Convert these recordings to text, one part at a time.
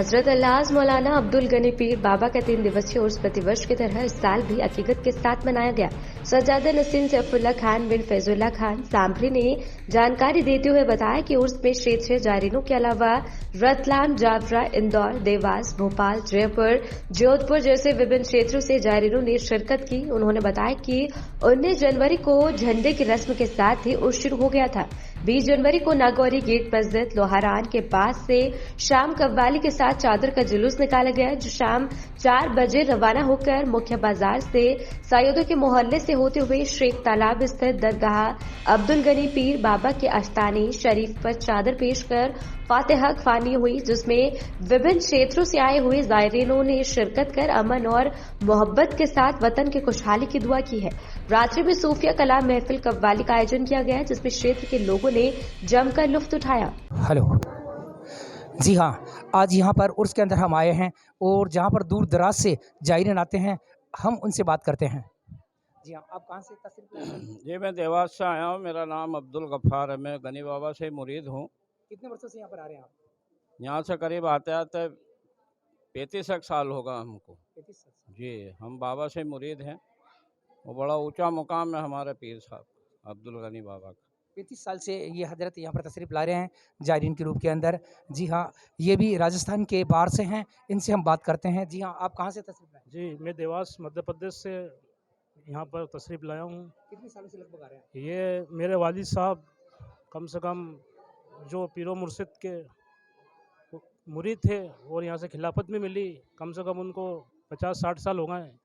हजरत अल्लाज मौलाना अब्दुल गनी पीर बाबा का 3 दिवसीय उर्स प्रतिवर्ष की तरह इस साल भी अकीकत के साथ मनाया गया। शहजादा नसीम सैफुल्ला खान बिन फैजुल्ला खान सांभरी ने जानकारी देते हुए बताया कि उर्स में क्षेत्रीय जायरीनों के अलावा रतलाम, जावरा, इंदौर, देवास, भोपाल, जयपुर, जोधपुर जैसे विभिन्न क्षेत्रों से जायरीनों ने शिरकत की। उन्होंने बताया कि 19 जनवरी को झंडे की रस्म के साथ ही उर्स शुरू हो गया था। 20 जनवरी को नागौरी गेट मस्जिद लोहारान के पास से शाम कव्वाली के साथ चादर का जुलूस निकाला गया, जो शाम 4 बजे रवाना होकर मुख्य बाजार से सैयदों के मोहल्ले से होते हुए शेख तालाब स्थित दरगाह अब्दुल गनी पीर बाबा के आस्तानी शरीफ पर चादर पेश कर फातिहा ख्वानी हुई, जिसमें विभिन्न क्षेत्रों से आए हुए जायरीनों ने शिरकत कर अमन और मोहब्बत के साथ वतन की खुशहाली की दुआ की है। रात्रि में सूफिया कलाम महफिल कव्वाली का आयोजन किया गया, जिसमें क्षेत्र के लोगों ने जमकर लुत्फ उठाया। हेलो जी हाँ, आज यहाँ पर उर्स के अंदर हम आए हैं और जहाँ पर दूर दराज से जायरीन आते हैं, हम उनसे बात करते हैं। जी हाँ, आप कहाँ से तशरीफ लाए हैं? जी मैं देवास से आया हूँ। मेरा नाम अब्दुल गफ्फार है। मैं गनी बाबा से मुरीद हूँ। कितने वर्षों से यहाँ पर आ रहे हैं आप? यहाँ से करीब आते आते 35 एक साल होगा हमको। 35 साल से। जी हम बाबा से मुरीद हैं। वो बड़ा ऊंचा मुकाम है हमारे पीर साहब अब्दुल गनी बाबा का। 35 साल से ये हजरत यहाँ पर तशरीफ ला रहे हैं जायरीन के रूप के अंदर। जी हाँ, ये भी राजस्थान के बाहर से हैं, इनसे हम बात करते हैं। जी हाँ, आप कहाँ से तशरीफ लाए? जी मैं देवास मध्य प्रदेश से यहाँ पर तशरीफ़ लाया हूँ। कितने सालों से लगभग आ रहे हैं? ये मेरे वालिद साहब कम से कम जो पीरो मुर्शिद के मुरीद थे और यहाँ से खिलाफत में मिली, कम से कम उनको 50-60 साल हो गए हैं।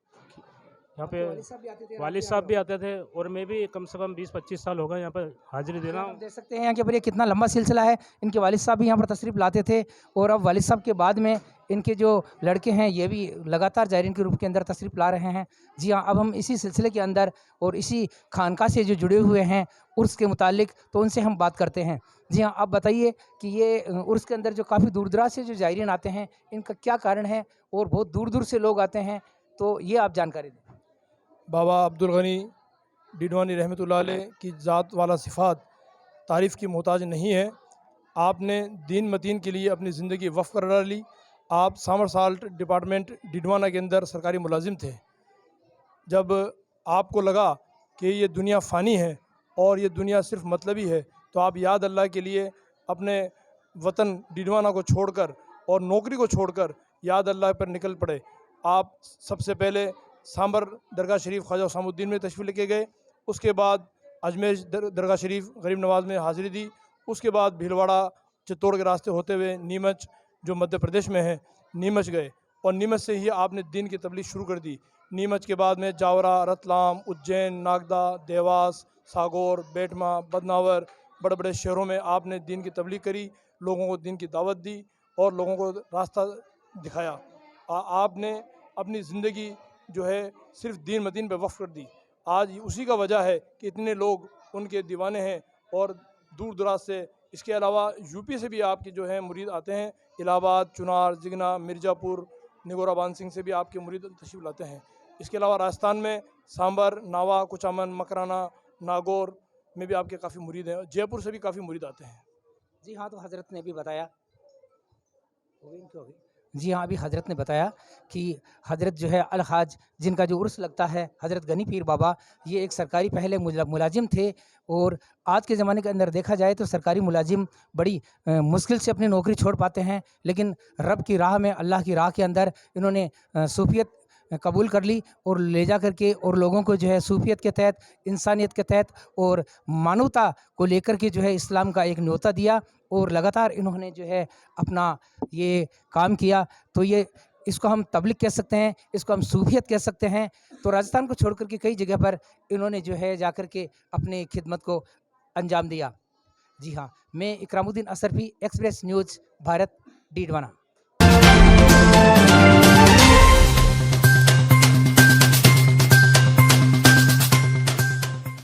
यहाँ पे वालिद साहब भी आते थे और मैं भी कम से कम 20-25 साल हो गए यहाँ पर हाजिरी दे रहा हूँ। देख सकते हैं यहाँ के पर ये कितना लंबा सिलसिला है। इनके वालिद साहब भी यहाँ पर तशरीफ़ लाते थे और अब वालिद साहब के बाद में इनके जो लड़के हैं ये भी लगातार जायरीन के रूप के अंदर तशरीफ़ ला रहे हैं। जी हाँ, अब हम इसी सिलसिले के अंदर और इसी खानका से जो जुड़े हुए हैं उर्स के मुतालिक, तो उनसे हम बात करते हैं। जी हाँ, आप बताइए कि ये उर्स के अंदर जो काफ़ी दूर दराज से जो जायरीन आते हैं, इनका क्या कारण है और बहुत दूर दूर से लोग आते हैं, तो ये आप जानकारी दें। बाबा अब्दुल गनी डिडवानी रहमतुल्लाह अलैह की ज़ात वाला सिफ़ात तारीफ़ की मोहताज नहीं है। आपने दीन मतीन के लिए अपनी ज़िंदगी वफ़ कर डाली। आप सामर साल्ट डिपार्टमेंट डिडवाना के अंदर सरकारी मुलाजिम थे। जब आपको लगा कि ये दुनिया फ़ानी है और ये दुनिया सिर्फ़ मतलबी है, तो आप याद अल्लाह के लिए अपने वतन डिडवाना को छोड़कर और नौकरी को छोड़कर याद अल्लाह पर निकल पड़े। आप सबसे पहले सांबर दरगाह शरीफ ख्वाजा हुसामुद्दीन में तशरीफ़ लेके गए, उसके बाद अजमेर दरगाह शरीफ गरीब नवाज़ में हाज़िरी दी, उसके बाद भीलवाड़ा चित्तौड़ के रास्ते होते हुए नीमच जो मध्य प्रदेश में है नीमच गए और नीमच से ही आपने दीन की तबलीग शुरू कर दी। नीमच के बाद में जावरा, रतलाम, उज्जैन, नागदा, देवास, सागौर, बेटमा, बदनावर बड़े बड़े शहरों में आपने दीन की तबलीग करी, लोगों को दीन की दावत दी और लोगों को रास्ता दिखाया। आपने अपनी ज़िंदगी जो है सिर्फ दीन मदीन पे वक्फ कर दी। आज उसी का वजह है कि इतने लोग उनके दीवाने हैं और दूर दराज से, इसके अलावा यूपी से भी आपके जो है मुरीद आते हैं। इलाहाबाद, चुनार, जिगना, मिर्ज़ापुर, निगोरा बान सिंह से भी आपके मुरीद तशरीफ़ लाते हैं। इसके अलावा राजस्थान में सांबर, नावा, कुचामन, मकराना, नागौर में भी आपके काफ़ी मुरीद हैं। जयपुर से भी काफ़ी मुरीद आते हैं। जी हाँ, तो हज़रत ने भी बताया। जी हाँ, अभी हज़रत ने बताया कि हज़रत जो है अल हाज जिनका जो उर्स लगता है हज़रत गनी पीर बाबा, ये एक सरकारी पहले मुलाजिम थे और आज के ज़माने के अंदर देखा जाए तो सरकारी मुलाजिम बड़ी मुश्किल से अपनी नौकरी छोड़ पाते हैं, लेकिन रब की राह में, अल्लाह की राह के अंदर इन्होंने सूफियत कबूल कर ली और ले जा कर के और लोगों को जो है सूफियत के तहत, इंसानियत के तहत और मानवता को लेकर के जो है इस्लाम का एक न्योता दिया और लगातार इन्होंने जो है अपना ये काम किया। तो ये इसको हम तबलीग कह सकते हैं, इसको हम सूफियत कह सकते हैं। तो राजस्थान को छोड़ कर के कई जगह पर इन्होंने जो है जा कर के अपने खिदमत को अंजाम दिया। जी हाँ, मैं इकरामुद्दीन असरफी, एक्सप्रेस न्यूज़ भारत, डीडवाना।